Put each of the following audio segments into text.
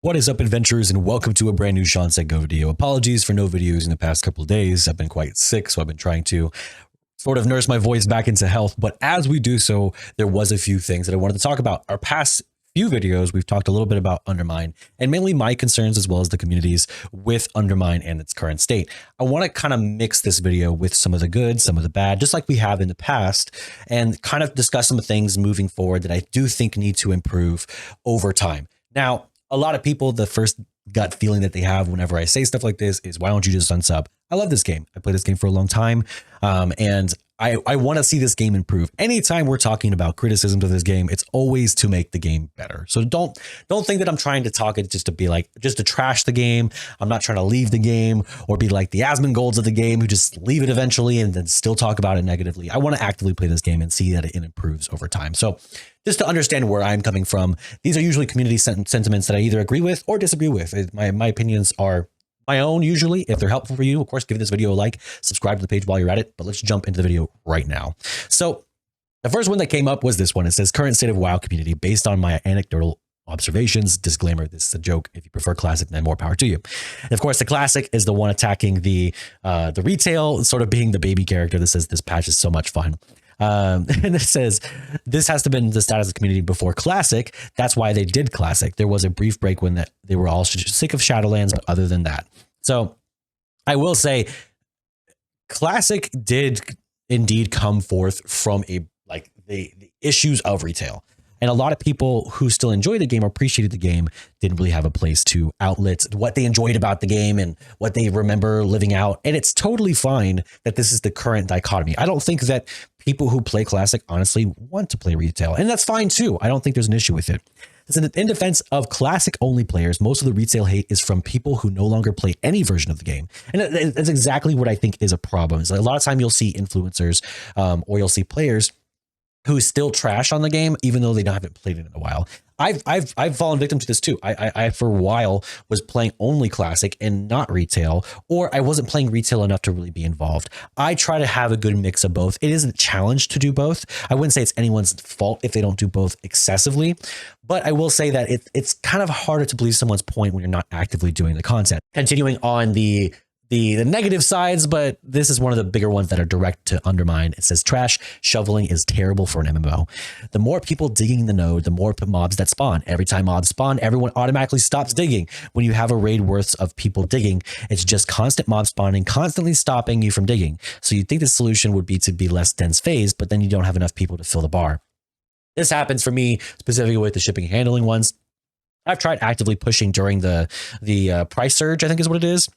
What is up, adventurers, and welcome to a brand new ShawnSetGO video. Apologies for no videos in the past couple of days. I've been quite sick, so I've been trying to sort of nurse my voice back into health. But as we do so, there was a few things that I wanted to talk about. Our past few videos, we've talked a little bit about Undermine and mainly my concerns as well as the communities with Undermine and its current state. I want to kind of mix this video with some of the good, some of the bad, just like we have in the past, and kind of discuss some of the things moving forward that I do think need to improve over time. Now, a lot of people, the first gut feeling that they have whenever I say stuff like this is, why don't you just unsub? I love this game. I played this game for a long time. And I want to see this game improve. Anytime we're talking about criticisms of this game, it's always to make the game better. So don't think that I'm trying to talk it just to be like, just to trash the game. I'm not trying to leave the game or be like the Asmongold's of the game who just leave it eventually and then still talk about it negatively. I want to actively play this game and see that it improves over time. So just to understand where I'm coming from, these are usually community sentiments that I either agree with or disagree with. My opinions are my own, usually. If they're helpful for you, of course, give this video a like, subscribe to the page while you're at it, but let's jump into the video right now. So the first one that came up was this one. It says, current state of WoW community based on my anecdotal observations. Disclaimer, this is a joke. If you prefer classic, then more power to you. And of course, the classic is the one attacking the retail, sort of being the baby character that says this patch is so much fun. And it says, this has to been the status of the community before Classic. That's why they did Classic. There was a brief break when they were all sick of Shadowlands, but other than that. So I will say Classic did indeed come forth from the issues of retail. And a lot of people who still enjoy the game or appreciated the game didn't really have a place to outlet what they enjoyed about the game and what they remember living out. And it's totally fine that this is the current dichotomy. I don't think that people who play Classic honestly want to play retail, and that's fine too. I don't think there's an issue with it. In defense of Classic only players, most of the retail hate is from people who no longer play any version of the game. And that's exactly what I think is a problem. Is a lot of time you'll see influencers or you'll see players who still trash on the game, even though they haven't played it in a while. I've fallen victim to this too. I for a while was playing only Classic and not retail, or I wasn't playing retail enough to really be involved. I try to have a good mix of both. It is a challenge to do both. I wouldn't say it's anyone's fault if they don't do both excessively, but I will say that it's kind of harder to believe someone's point when you're not actively doing the content. Continuing on the negative sides, but this is one of the bigger ones that are direct to Undermine. It says, trash shoveling is terrible for an MMO. The more people digging the node, the more mobs that spawn. Every time mobs spawn, everyone automatically stops digging. When you have a raid worth of people digging, it's just constant mob spawning, constantly stopping you from digging. So you'd think the solution would be to be less dense phased, but then you don't have enough people to fill the bar. This happens for me specifically with the shipping and handling ones. I've tried actively pushing during the price surge, I think is what it is,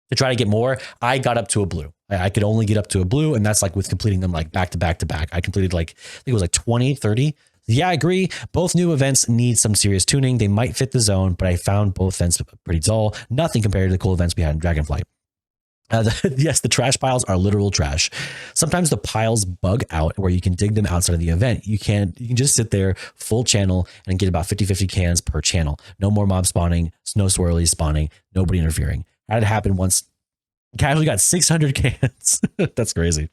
to try to get more. I got up to a blue. I could only get up to a blue, and that's like with completing them like back to back to back. I completed like, I think it was like 20, 30. Yeah, I agree. Both new events need some serious tuning. They might fit the zone, but I found both events pretty dull. Nothing compared to the cool events we had in Dragonflight. Yes, the trash piles are literal trash. Sometimes the piles bug out where you can dig them outside of the event. You can just sit there full channel and get about 50-50 cans per channel. No more mob spawning, no swirlies spawning, nobody interfering. That had happened once. Casually got 600 cans. That's crazy.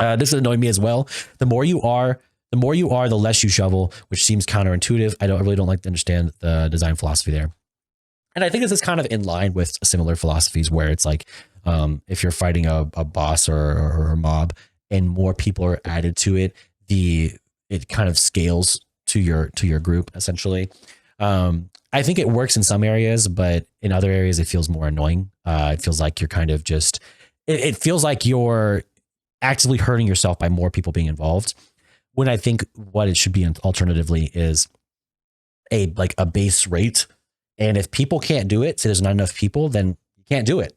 This annoyed me as well. The more you are, the less you shovel, which seems counterintuitive. I really don't like to understand the design philosophy there. And I think this is kind of in line with similar philosophies where it's like, if you're fighting a boss or a mob and more people are added to it, it kind of scales to your group essentially. I think it works in some areas, but in other areas it feels more annoying. It feels like you're kind of just, it feels like you're actively hurting yourself by more people being involved. When I think what it should be alternatively is a base rate. And if people can't do it, so there's not enough people, then you can't do it.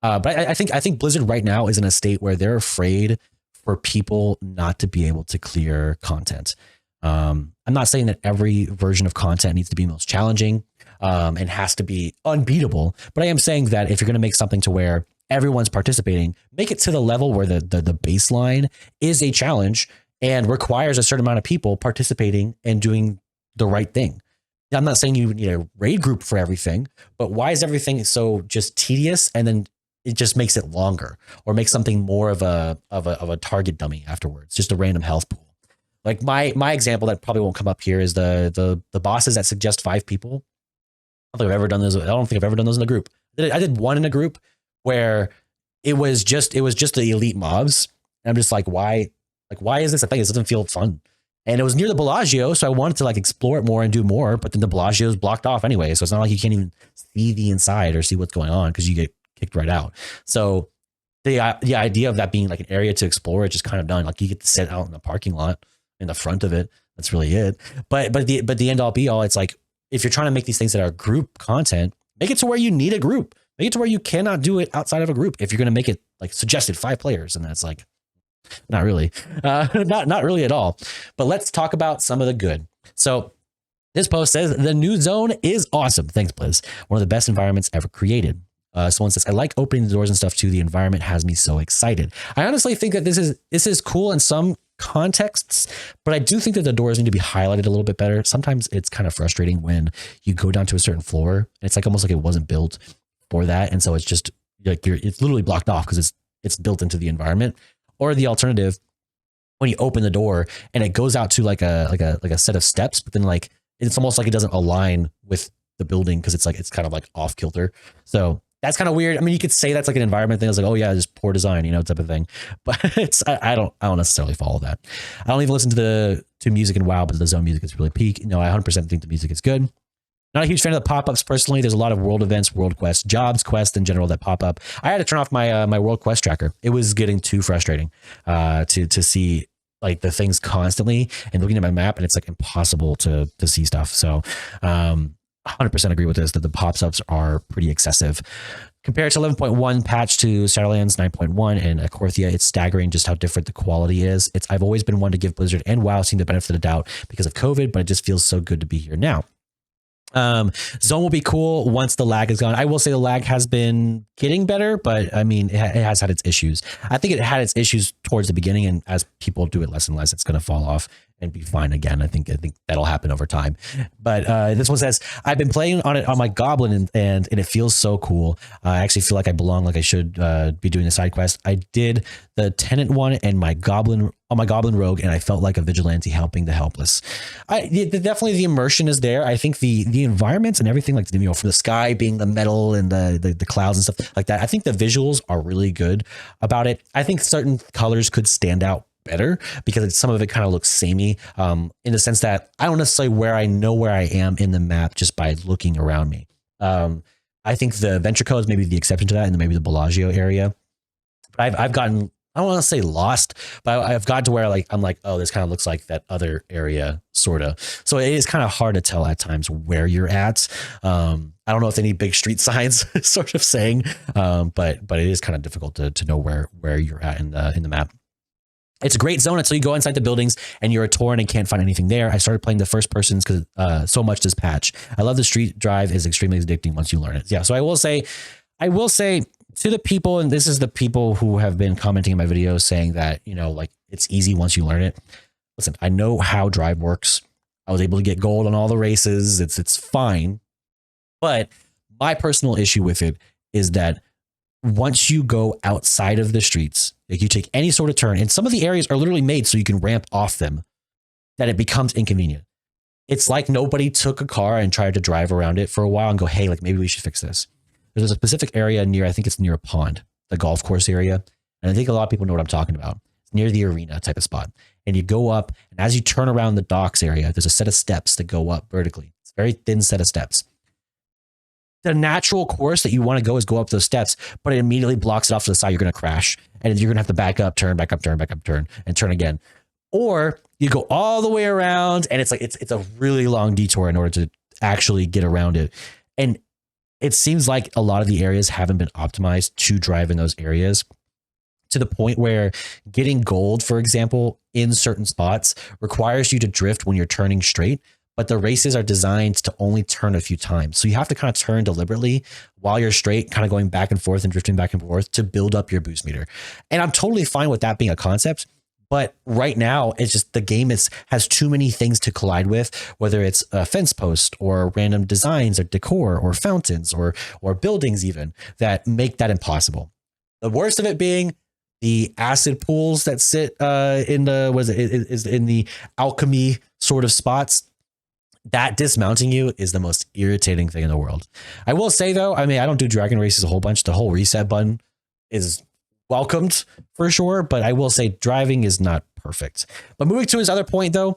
But I think Blizzard right now is in a state where they're afraid for people not to be able to clear content. I'm not saying that every version of content needs to be most challenging and has to be unbeatable, but I am saying that if you're going to make something to where everyone's participating, make it to the level where the baseline is a challenge and requires a certain amount of people participating and doing the right thing. I'm not saying you need a raid group for everything, but why is everything so just tedious and then it just makes it longer or makes something more of a target dummy afterwards, just a random health pool? Like my example that probably won't come up here is the bosses that suggest 5 people. I don't think I've ever done this. I don't think I've ever done those in a group. I did one in a group where it was just the elite mobs. And I'm just like, why? Like, why is this a thing? It doesn't feel fun. And it was near the Bellagio, so I wanted to like explore it more and do more. But then the Bellagio is blocked off anyway, so it's not like you can't even see the inside or see what's going on because you get kicked right out. So the idea of that being like an area to explore, it's just kind of done. Like you get to sit out in the parking lot in the front of it. That's really it. But the end all be all, it's like if you're trying to make these things that are group content, make it to where you need a group. Make it to where you cannot do it outside of a group. If you're going to make it like suggested 5 players, and that's like not really, not really at all. But let's talk about some of the good. So this post says the new zone is awesome. Thanks, Blizz. One of the best environments ever created. Someone says, I like opening the doors and stuff too. The environment has me so excited. I honestly think that this is cool in some contexts, but I do think that the doors need to be highlighted a little bit better. Sometimes it's kind of frustrating when you go down to a certain floor and it's like almost like it wasn't built for that. And so it's just like it's literally blocked off because it's built into the environment. Or the alternative, when you open the door and it goes out to like a set of steps, but then like it's almost like it doesn't align with the building because it's kind of like off kilter. So that's kind of weird. I mean, you could say that's like an environment thing. I was like, oh yeah, just poor design, type of thing. But I don't necessarily follow that. I don't even listen to music in WoW, but the zone music is really peak. No, I 100% think the music is good. Not a huge fan of the pop-ups personally. There's a lot of world events, world quests, jobs, quests in general that pop up. I had to turn off my my world quest tracker. It was getting too frustrating to see like the things constantly and looking at my map, and it's like impossible to see stuff. So 100% agree with this, that the pops-ups are pretty excessive. Compared to 11.1 patch to Shadowlands 9.1 and Akorthia, it's staggering just how different the quality is. I've always been one to give Blizzard and WoW the benefit of the doubt because of COVID, but it just feels so good to be here now. Zone will be cool once the lag is gone. I will say the lag has been getting better, but I mean, it has had its issues. I think it had its issues towards the beginning, and as people do it less and less, it's going to fall off and be fine again. I think that'll happen over time. But this one says, I've been playing on it on my Goblin and it feels so cool. I actually feel like I belong, like I should be doing a side quest. I did the Tenant one and my Goblin Rogue, and I felt like a vigilante helping the helpless. Definitely the immersion is there. I think the environments and everything, like for the sky being the metal and the clouds and stuff like that, I think the visuals are really good about it. I think certain colors could stand out better because some of it kind of looks samey in the sense that I don't necessarily know where I am in the map just by looking around me. I think the Ventrico is maybe the exception to that, and then maybe the Bellagio area. But I've gotten, I don't want to say lost, but I've gotten to where I'm like, oh, this kind of looks like that other area, sort of. So it is kind of hard to tell at times where you're at. I don't know if any big street signs sort of saying, but it is kind of difficult to know where you're at in the map. It's a great zone until you go inside the buildings and you're a Tauren and can't find anything there. I started playing the first persons because so much this patch. I love the street drive is extremely addicting once you learn it. Yeah, so I will say to the people, and this is the people who have been commenting in my videos saying that, like it's easy once you learn it. Listen, I know how drive works. I was able to get gold on all the races. It's fine. But my personal issue with it is that once you go outside of the streets, like you take any sort of turn, and some of the areas are literally made so you can ramp off them, that it becomes inconvenient. It's like nobody took a car and tried to drive around it for a while and go, hey, like maybe we should fix this. There's a specific area I think it's near a pond, the golf course area. And I think a lot of people know what I'm talking about. It's near the arena type of spot. And you go up, and as you turn around the docks area, there's a set of steps that go up vertically. It's a very thin set of steps. The natural course that you want to go is go up those steps, but it immediately blocks it off to the side. You're going to crash, and you're going to have to back up, turn, back up, turn, back up, turn, and turn again. Or you go all the way around, and it's a really long detour in order to actually get around it. And it seems like a lot of the areas haven't been optimized to drive in those areas, to the point where getting gold, for example, in certain spots requires you to drift when you're turning straight. But the races are designed to only turn a few times. So you have to kind of turn deliberately while you're straight, kind of going back and forth and drifting back and forth to build up your boost meter. And I'm totally fine with that being a concept. But right now, it's just the game has too many things to collide with, whether it's a fence post or random designs or decor or fountains or buildings even, that make that impossible. The worst of it being the acid pools that sit in the alchemy sort of spots. that dismounting you is the most irritating thing in the world. I will say though, I mean, I don't do dragon races a whole bunch. The whole reset button is welcomed for sure, but I will say driving is not perfect. But moving to his other point though,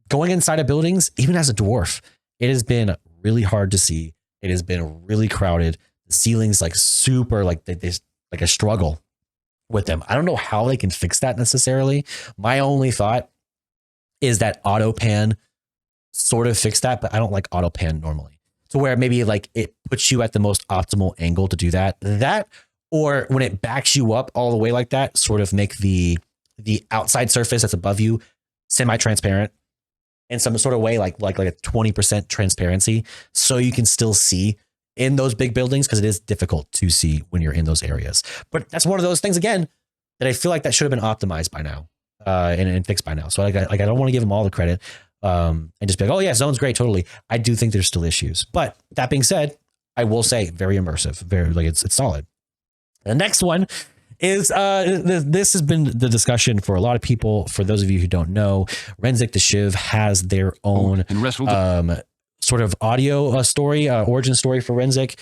going inside of buildings, even as a dwarf, it has been really hard to see. It has been really crowded. The ceilings like super, like there's like a struggle with them. I don't know how they can fix that necessarily. My only thought is that auto pan sort of fix that, but I don't like auto pan normally. To where maybe like it puts you at the most optimal angle to do that. That, or when it backs you up all the way like that, sort of make the outside surface that's above you semi-transparent in some sort of way, like a 20% transparency, so you can still see in those big buildings, because it is difficult to see when you're in those areas. But that's one of those things again that I feel like that should have been optimized by now and fixed by now. So like I don't want to give them all the credit. And just be like, oh yeah, zone's great, totally. I do think there's still issues, but that being said, I will say very immersive, very like it's solid. The next one is this has been the discussion for a lot of people. For those of you who don't know, Renzik the Shiv has their own sort of audio story, origin story for Renzik.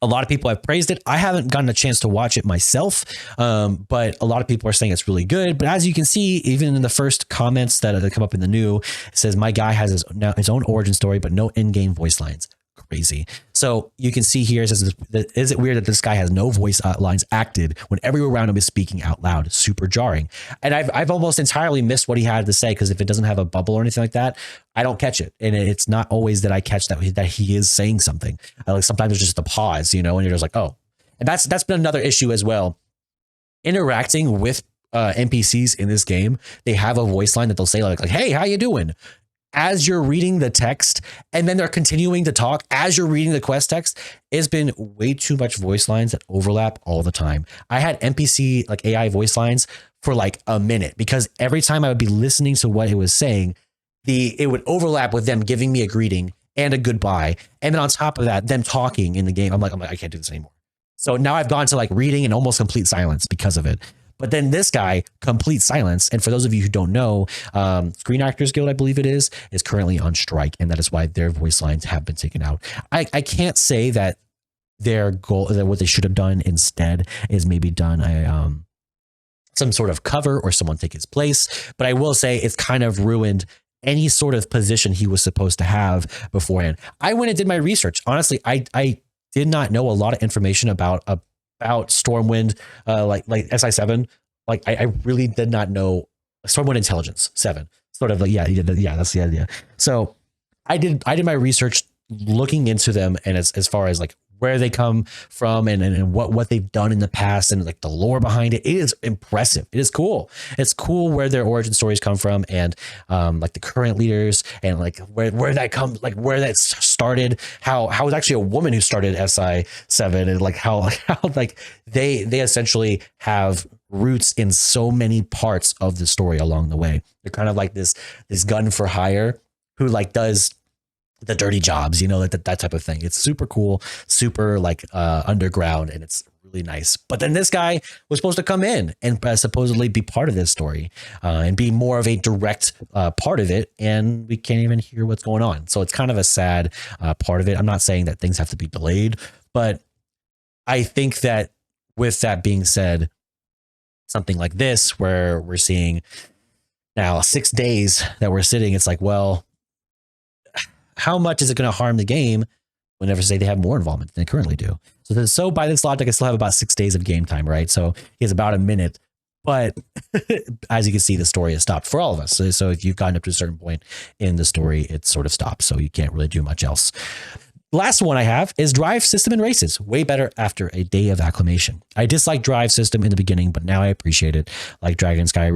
A lot of people have praised it. I haven't gotten a chance to watch it myself, but a lot of people are saying it's really good. But as you can see, even in the first comments that come up in the new, it says, my guy has his own origin story, but no in-game voice lines. Crazy. So you can see here, it says, is it weird that this guy has no voice lines acted when everyone around him is speaking out loud? Super jarring. And I've almost entirely missed what he had to say, because if it doesn't have a bubble or anything like that, I don't catch it. And it's not always that I catch that he is saying something. Like sometimes it's just a pause, you know, and you're just like, oh. And that's been another issue as well. Interacting with NPCs in this game, they have a voice line that they'll say like, hey, how you doing? As you're reading the text, and then they're continuing to talk as you're reading the quest text. It's been way too much voice lines that overlap all the time. I had NPC like AI voice lines for like a minute, because every time I would be listening to what it was saying, it would overlap with them giving me a greeting and a goodbye. And then on top of that, them talking in the game. I'm like, I can't do this anymore. So now I've gone to like reading and almost complete silence because of it. But then this guy, complete silence. And for those of you who don't know, Screen Actors Guild, I believe it is currently on strike. And that is why their voice lines have been taken out. I can't say that their goal, that what they should have done instead is maybe done some sort of cover or someone take his place. But I will say it's kind of ruined any sort of position he was supposed to have beforehand. I went and did my research. Honestly, I did not know a lot of information about Stormwind, like SI7. Like I really did not know Stormwind Intelligence 7. Sort of like, yeah, that's the idea. So I did my research looking into them, and as far as like where they come from and what they've done in the past and like the lore behind it. It is impressive. It is cool. It's cool where their origin stories come from, and like the current leaders, and like where that comes, like where that started, how it was actually a woman who started SI7, and like how like they essentially have roots in so many parts of the story along the way. They're kind of like this gun for hire who like does the dirty jobs, you know, that type of thing. It's super cool, super like underground, and it's really nice. But then this guy was supposed to come in and supposedly be part of this story and be more of a direct part of it, and we can't even hear what's going on. So it's kind of a sad part of it. I'm not saying that things have to be delayed, but I think that with that being said, something like this where we're seeing now 6 days that we're sitting, it's like, well, how much is it going to harm the game whenever say they have more involvement than they currently do? So by this logic, I still have about 6 days of game time, right? So he has about a minute, but as you can see, the story has stopped for all of us. So if you've gotten up to a certain point in the story, it sort of stops. So you can't really do much else. Last one I have is drive system and races. Way better after a day of acclimation. I disliked drive system in the beginning, but now I appreciate it. Like Dragon Sky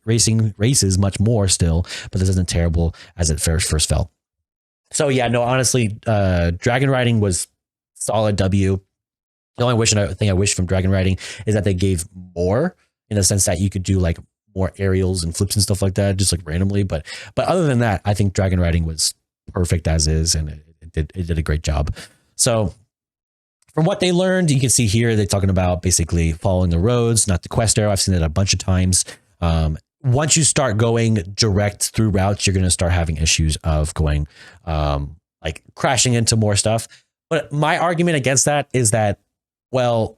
Racing races much more still, but this isn't terrible as it first felt. So yeah, no, honestly, Dragon Riding was solid W. The only thing I wish from Dragon Riding is that they gave more, in the sense that you could do like more aerials and flips and stuff like that, just like randomly. But other than that, I think Dragon Riding was perfect as is, and it did a great job. So from what they learned, you can see here, they're talking about basically following the roads, not the quest arrow. I've seen it a bunch of times. once you start going direct through routes, you're going to start having issues of going like crashing into more stuff. But my argument against that is that, well,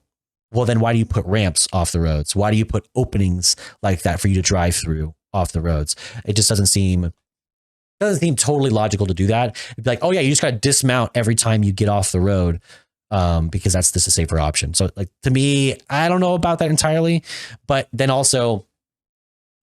then why do you put ramps off the roads? Why do you put openings like that for you to drive through off the roads? It just doesn't seem totally logical to do that. It'd be like, oh yeah, you just got to dismount every time you get off the road because that's just a safer option. So like to me, I don't know about that entirely. But then also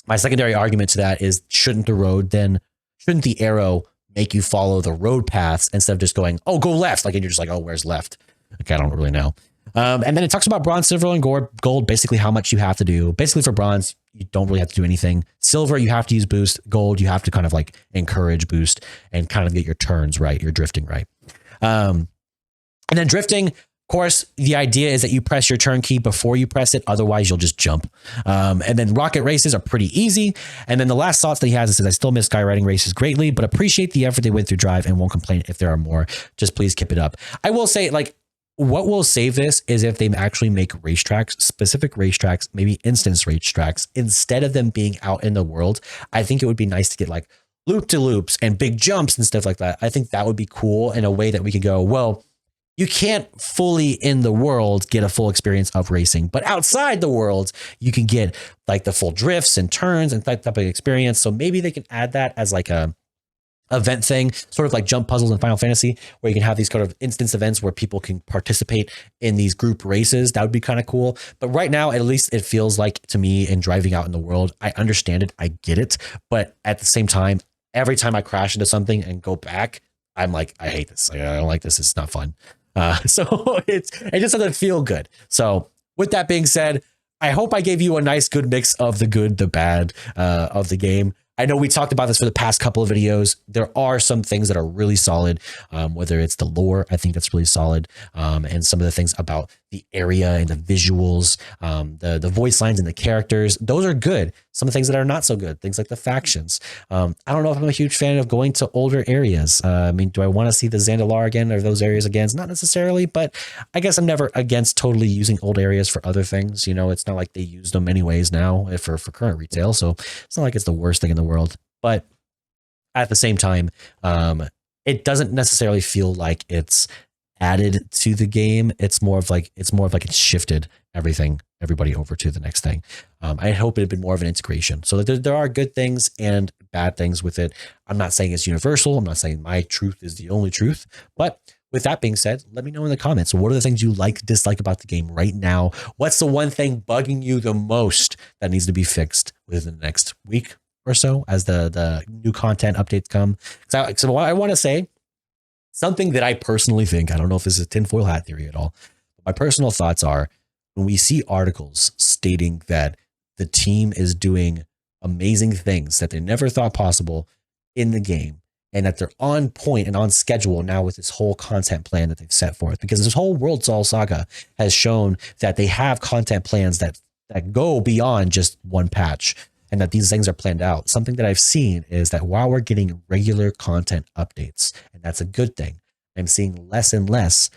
my secondary argument to that is shouldn't the arrow make you follow the road paths instead of just going, oh, go left. Like, and you're just like, oh, where's left? Okay, I don't really know. And then it talks about bronze, silver, and gold, basically how much you have to do. Basically for bronze, you don't really have to do anything. Silver, you have to use boost. Gold, you have to kind of like encourage boost and kind of get your turns right, your drifting right. And then drifting, of course, the idea is that you press your turn key before you press it. Otherwise, you'll just jump. And then rocket races are pretty easy. And then the last thoughts that he has is, I still miss skywriting races greatly, but appreciate the effort they went through D.R.I.V.E. and won't complain if there are more. Just please keep it up. I will say, like, what will save this is if they actually make racetracks, specific racetracks, maybe instance racetracks, instead of them being out in the world. I think it would be nice to get like loop-to-loops and big jumps and stuff like that. I think that would be cool in a way that we could go, well, you can't fully in the world get a full experience of racing, but outside the world, you can get like the full drifts and turns and that type of experience. So maybe they can add that as like a event thing, sort of like jump puzzles in Final Fantasy, where you can have these kind of instance events where people can participate in these group races. That would be kind of cool. But right now, at least it feels like to me in driving out in the world, I understand it. I get it. But at the same time, every time I crash into something and go back, I'm like, I hate this. I don't like this. It's not fun. So it just doesn't feel good. So with that being said, I hope I gave you a nice, good mix of the good, the bad of the game. I know we talked about this for the past couple of videos. There are some things that are really solid, whether it's the lore, I think that's really solid. And some of the things about the area and the visuals, the voice lines and the characters, those are good. Some of the things that are not so good, things like the factions. I don't know if I'm a huge fan of going to older areas. I mean, do I want to see the Zandalar again or those areas again? Not necessarily, but I guess I'm never against totally using old areas for other things. You know, it's not like they use them anyways now for current retail. So it's not like it's the worst thing in the world. But at the same time, it doesn't necessarily feel like it's added to the game. It's more of like it's shifted everybody over to the next thing. I hope it had been more of an integration. So there are good things and bad things with it. I'm not saying it's universal. I'm not saying my truth is the only truth. But with that being said, let me know in the comments. What are the things you like, dislike about the game right now? What's the one thing bugging you the most that needs to be fixed within the next week or so as the new content updates come? So I want to say something that I personally think, I don't know if this is a tinfoil hat theory at all, but my personal thoughts are when we see articles stating that the team is doing amazing things that they never thought possible in the game, and that they're on point and on schedule now with this whole content plan that they've set forth, because this whole World Soul Saga has shown that they have content plans that go beyond just one patch, and that these things are planned out. Something that I've seen is that while we're getting regular content updates, and that's a good thing, I'm seeing less and less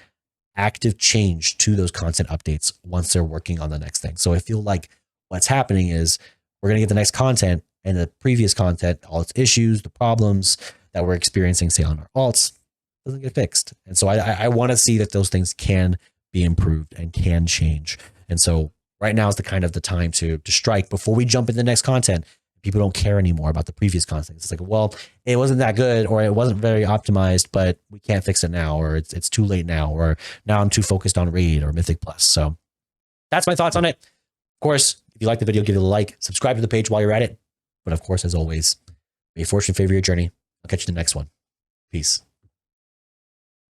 active change to those content updates once they're working on the next thing. So I feel like what's happening is we're going to get the next content, and the previous content, all its issues, the problems that we're experiencing, say on our alts, doesn't get fixed. And so I want to see that those things can be improved and can change. And so right now is the time to strike before we jump into the next content. People don't care anymore about the previous content. It's like, well, it wasn't that good, or it wasn't very optimized, but we can't fix it now, or it's too late now, or now I'm too focused on Raid or Mythic Plus. So that's my thoughts on it. Of course, if you like the video, give it a like, subscribe to the page while you're at it. But of course, as always, may fortune favor your journey. I'll catch you in the next one. Peace.